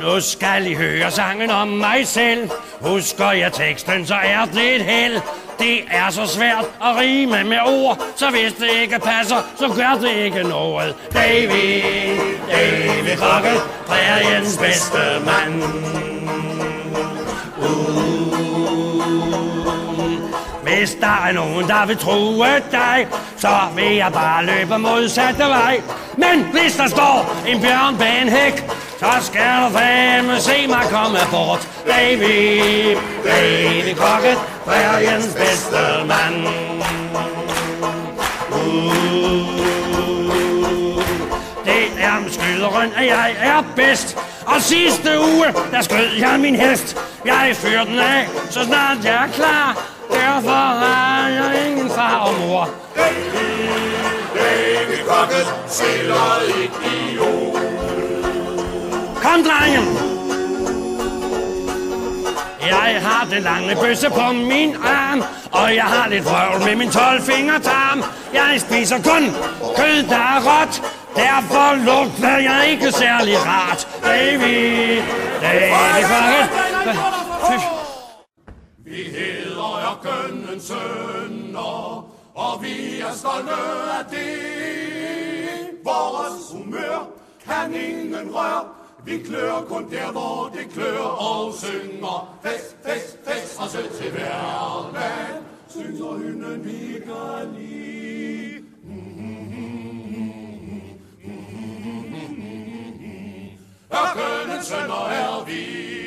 Nu skal I høre sangen om mig selv. Husker jeg teksten, så er det et held. Det er så svært at rime med ord, så hvis det ikke passer, så gør det ikke noget. Davy Crockett, præriens bedste mand. Hvis der er nogen, der vil true dig, så vil jeg bare løbe modsatte vej. Men hvis der står en bjørn bag en hæk, så skal du fandme se mig komme bort. Davy Crockett, præriens bedste mand. Det er med skyderen, at jeg er bedst. Og sidste uge, der skød jeg min hest. Jeg fyrer den af, så snart jeg er klar. Derfor har jeg ingen far og mor. Davy Crockett spiller idiot. Kom, drengen! Jeg har den lange bøsse på min arm, og jeg har lidt vrøvl med min 12-fingertarm. Jeg spiser kun kød, der er råt. Derfor lugter jeg ikke særlig rart. Davy Crockett. Vi hedder ørkenens sønner, og vi er stolte af det. Vores humør kan ingen røre. Vi klør kun der, hvor det klør, og synger fest, fest, fest, og sød til hverdag. Synger hynden vi kan lide. Ørkenens sønner er vi.